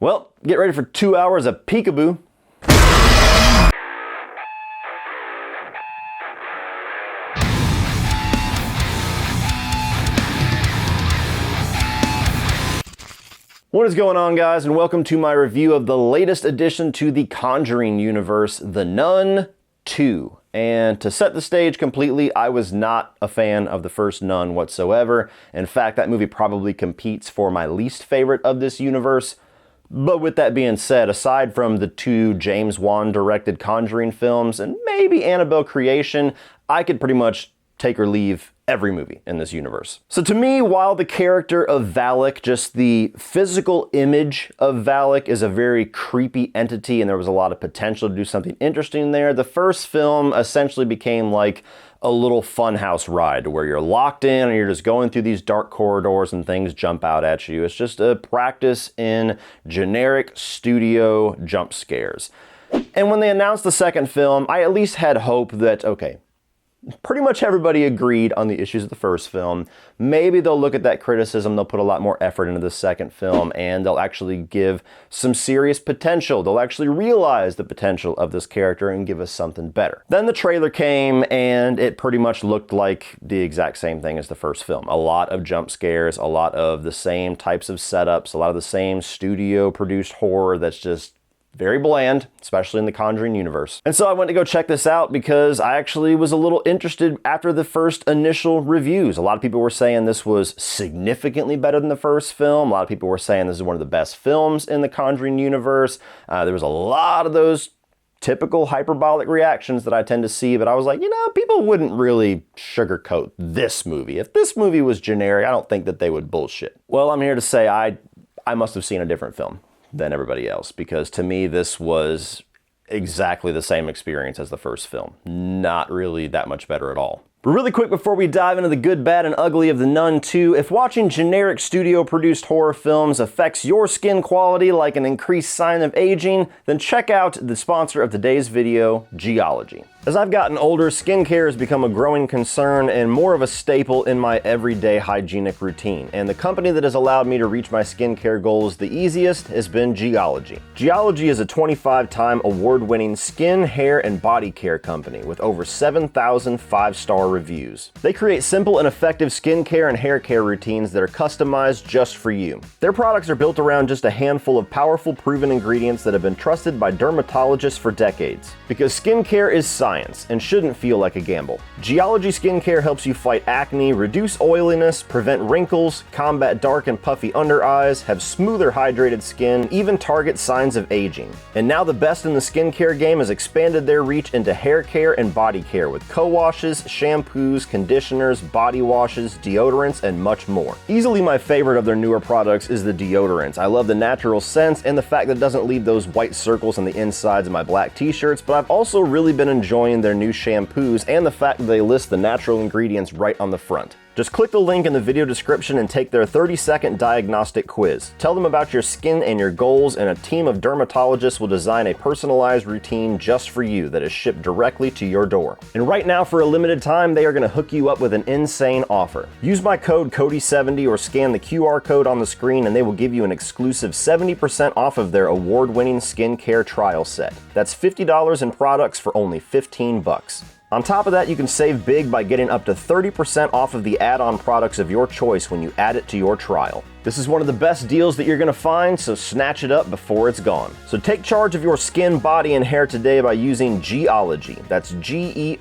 Well, get ready for 2 hours of peekaboo. What is going on, guys, and welcome to my review of the latest addition to the Conjuring Universe, the Nun II. And to set the stage completely, I was not a fan of the first Nun whatsoever. In fact, that movie probably competes for my least favorite of this universe. But with that being said, aside from the two James Wan-directed Conjuring films and maybe Annabelle Creation, I could pretty much take or leave every movie in this universe. So to me, while the character of Valak, just the physical image of Valak, is a very creepy entity and there was a lot of potential to do something interesting there, the first film essentially became like a little funhouse ride where you're locked in and you're just going through these dark corridors and things jump out at you. It's just a practice in generic studio jump scares. And when they announced the second film, I at least had hope that, okay, pretty much everybody agreed on the issues of the first film. Maybe they'll look at that criticism, they'll put a lot more effort into the second film, and they'll actually give some serious potential. They'll actually realize the potential of this character and give us something better. Then the trailer came, and it pretty much looked like the exact same thing as the first film. A lot of jump scares, a lot of the same types of setups, a lot of the same studio-produced horror that's just very bland, especially in the Conjuring universe. And so I went to go check this out because I actually was a little interested after the first initial reviews. A lot of people were saying this was significantly better than the first film. A lot of people were saying this is one of the best films in the Conjuring universe. There was a lot of those typical hyperbolic reactions that I tend to see, but I was like, you know, people wouldn't really sugarcoat this movie. If this movie was generic, I don't think that they would bullshit. Well, I'm here to say I must have seen a different film than everybody else, because to me this was exactly the same experience as the first film. Not really that much better at all. But really quick before we dive into the good, bad, and ugly of the Nun II, if watching generic studio-produced horror films affects your skin quality like an increased sign of aging, then check out the sponsor of today's video, Geology. As I've gotten older, skincare has become a growing concern and more of a staple in my everyday hygienic routine. And the company that has allowed me to reach my skincare goals the easiest has been Geology. Geology is a 25-time award-winning skin, hair, and body care company with over 7,000 five-star reviews. They create simple and effective skincare and hair care routines that are customized just for you. Their products are built around just a handful of powerful, proven ingredients that have been trusted by dermatologists for decades. Because skincare is science and shouldn't feel like a gamble. Geology Skincare helps you fight acne, reduce oiliness, prevent wrinkles, combat dark and puffy under eyes, have smoother hydrated skin, even target signs of aging. And now the best in the skincare game has expanded their reach into hair care and body care with co-washes, shampoos, conditioners, body washes, deodorants, and much more. Easily my favorite of their newer products is the deodorants. I love the natural scents and the fact that it doesn't leave those white circles on the insides of my black t-shirts, but I've also really been enjoying their new shampoos and the fact that they list the natural ingredients right on the front. Just click the link in the video description and take their 30-second diagnostic quiz. Tell them about your skin and your goals, and a team of dermatologists will design a personalized routine just for you that is shipped directly to your door. And right now, for a limited time, they are going to hook you up with an insane offer. Use my code CODY70 or scan the QR code on the screen and they will give you an exclusive 70% off of their award-winning skincare trial set. That's $50 in products for only 15 bucks. On top of that, you can save big by getting up to 30% off of the add-on products of your choice when you add it to your trial. This is one of the best deals that you're going to find, so snatch it up before it's gone. So take charge of your skin, body, and hair today by using Geology. That's Geologie.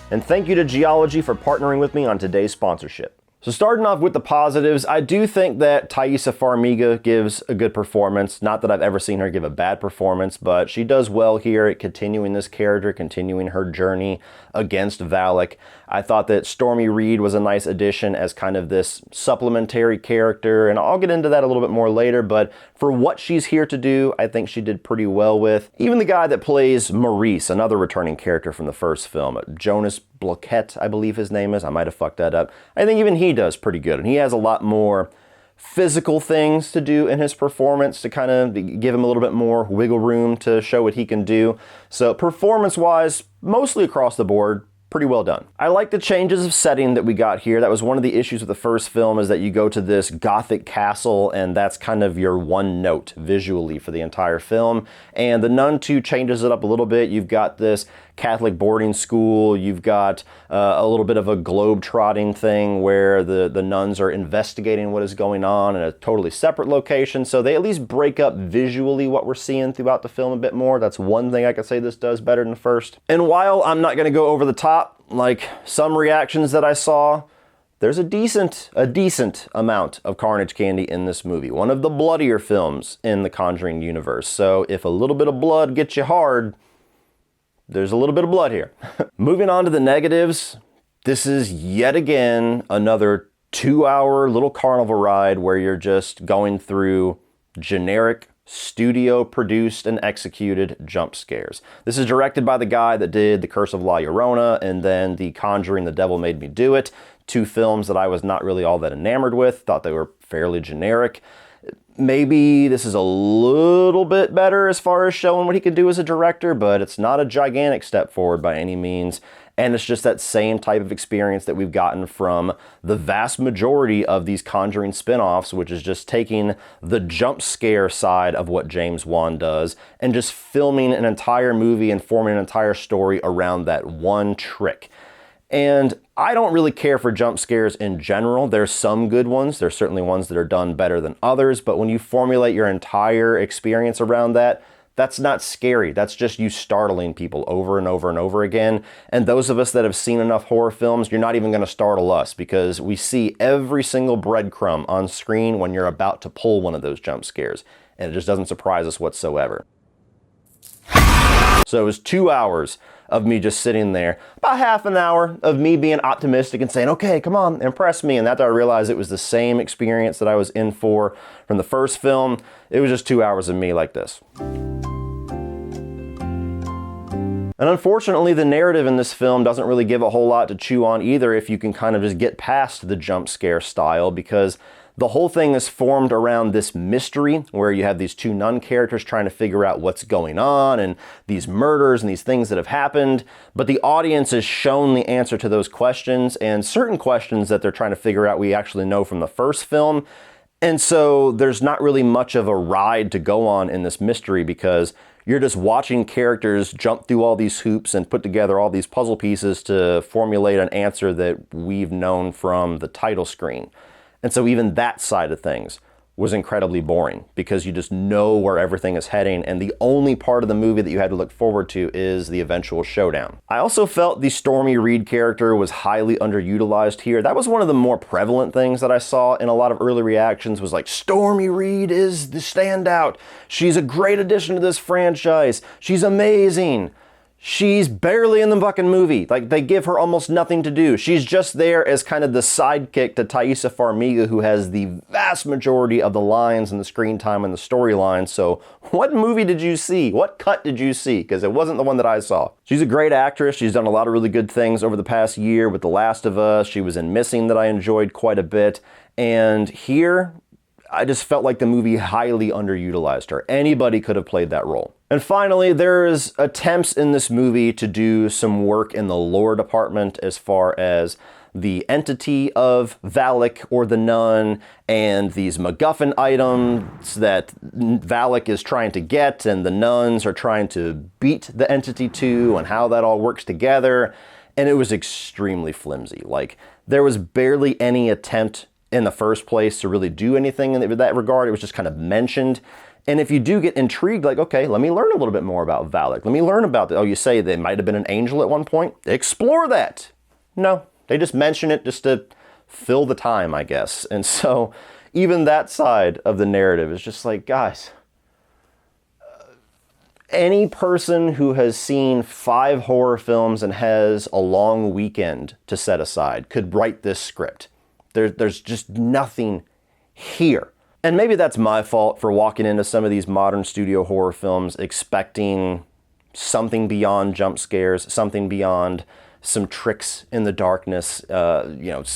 And thank you to Geology for partnering with me on today's sponsorship. So starting off with the positives, I do think that Taissa Farmiga gives a good performance. Not that I've ever seen her give a bad performance, but she does well here at continuing this character, continuing her journey against Valak. I thought that Stormy Reed was a nice addition as kind of this supplementary character, and I'll get into that a little bit more later, but for what she's here to do, I think she did pretty well with. Even the guy that plays Maurice, another returning character from the first film, Jonas Bloquet, I believe his name is. I might have fucked that up. I think even he does pretty good, and he has a lot more physical things to do in his performance to kind of give him a little bit more wiggle room to show what he can do. So performance-wise, mostly across the board, pretty well done. I like the changes of setting that we got here. That was one of the issues with the first film, is that you go to this gothic castle and that's kind of your one note visually for the entire film. And the Nun II changes it up a little bit. You've got this Catholic boarding school, you've got a little bit of a globe-trotting thing where the nuns are investigating what is going on in a totally separate location, so they at least break up visually what we're seeing throughout the film a bit more. That's one thing I could say this does better than the first. And while I'm not going to go over the top like some reactions that I saw, there's a decent amount of carnage candy in this movie. One of the bloodier films in the Conjuring universe, so if a little bit of blood gets you hard, there's a little bit of blood here. Moving on to the negatives, this is yet again another 2-hour little carnival ride where you're just going through generic studio-produced and executed jump scares. This is directed by the guy that did The Curse of La Llorona and then The Conjuring, The Devil Made Me Do It, 2 films that I was not really all that enamored with, thought they were fairly generic. Maybe this is a little bit better as far as showing what he can do as a director, but it's not a gigantic step forward by any means. And it's just that same type of experience that we've gotten from the vast majority of these Conjuring spin-offs, which is just taking the jump scare side of what James Wan does and just filming an entire movie and forming an entire story around that one trick. And I don't really care for jump scares in general. There's some good ones. There's certainly ones that are done better than others. But when you formulate your entire experience around that, that's not scary. That's just you startling people over and over and over again. And those of us that have seen enough horror films, you're not even going to startle us because we see every single breadcrumb on screen when you're about to pull one of those jump scares. And it just doesn't surprise us whatsoever. So it was 2 hours of me just sitting there, about half an hour of me being optimistic and saying, okay, come on, impress me. And after I realized it was the same experience that I was in for from the first film, it was just 2 hours of me like this. And unfortunately, the narrative in this film doesn't really give a whole lot to chew on either if you can kind of just get past the jump scare style, because the whole thing is formed around this mystery where you have these 2 nun characters trying to figure out what's going on and these murders and these things that have happened. But the audience is shown the answer to those questions, and certain questions that they're trying to figure out we actually know from the first film. And so there's not really much of a ride to go on in this mystery because you're just watching characters jump through all these hoops and put together all these puzzle pieces to formulate an answer that we've known from the title screen. And so even that side of things was incredibly boring because you just know where everything is heading, and the only part of the movie that you had to look forward to is the eventual showdown. I also felt the Stormy Reed character was highly underutilized here. That was one of the more prevalent things that I saw in a lot of early reactions, was like, Stormy Reed is the standout. She's a great addition to this franchise. She's amazing. She's barely in the fucking movie. Like, they give her almost nothing to do. She's just there as kind of the sidekick to Taissa Farmiga, who has the vast majority of the lines and the screen time and the storyline. So what movie did you see? What cut did you see? Because it wasn't the one that I saw. She's a great actress. She's done a lot of really good things over the past year with The Last of Us. She was in Missing that I enjoyed quite a bit. And here, I just felt like the movie highly underutilized her. Anybody could have played that role. And finally, there's attempts in this movie to do some work in the lore department as far as the entity of Valak or the Nun and these MacGuffin items that Valak is trying to get and the nuns are trying to beat the entity to, and how that all works together. And it was extremely flimsy. Like, there was barely any attempt in the first place to really do anything in that regard. It was just kind of mentioned. And if you do get intrigued, like, okay, let me learn a little bit more about Valak. Let me learn about oh, you say they might have been an angel at one point? Explore that. No, they just mention it just to fill the time, I guess. And so even that side of the narrative is just like, guys, any person who has seen 5 horror films and has a long weekend to set aside could write this script. There's just nothing here. And maybe that's my fault for walking into some of these modern studio horror films expecting something beyond jump scares, something beyond some tricks in the darkness, some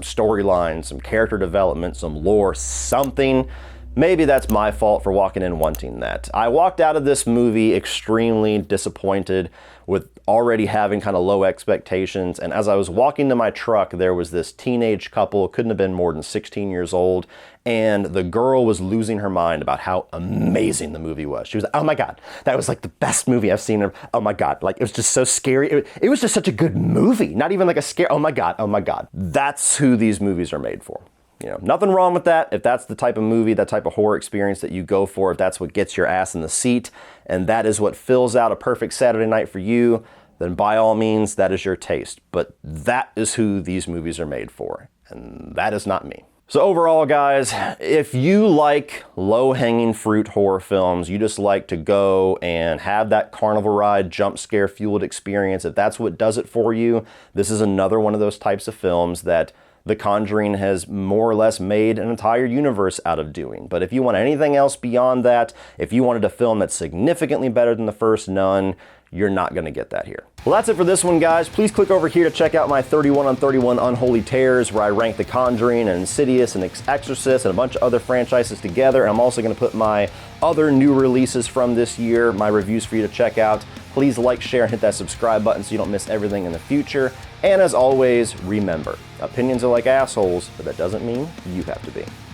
storyline, some character development, some lore, something. maybe that's my fault for walking in wanting that. I walked out of this movie extremely disappointed with already having kind of low expectations. And as I was walking to my truck, there was this teenage couple, couldn't have been more than 16 years old. And the girl was losing her mind about how amazing the movie was. She was like, oh my God, that was like the best movie I've seen. Oh my God, like it was just so scary. It was just such a good movie. Not even like a scare. Oh my God, oh my God. That's who these movies are made for. You know, nothing wrong with that. If that's the type of movie, that type of horror experience that you go for, if that's what gets your ass in the seat, and that is what fills out a perfect Saturday night for you, then by all means, that is your taste. But that is who these movies are made for, and that is not me. So overall, guys, if you like low-hanging fruit horror films, you just like to go and have that carnival ride, jump scare fueled experience, if that's what does it for you, this is another one of those types of films that The Conjuring has more or less made an entire universe out of doing. But if you want anything else beyond that, if you wanted a film that's significantly better than the first Nun, you're not going to get that here. Well, that's it for this one, guys. Please click over here to check out my 31 on 31 Unholy Terrors, where I rank The Conjuring and Insidious and Exorcist and a bunch of other franchises together. And I'm also going to put my other new releases from this year, my reviews for you to check out. Please like, share, and hit that subscribe button so you don't miss everything in the future. And as always, remember, opinions are like assholes, but that doesn't mean you have to be.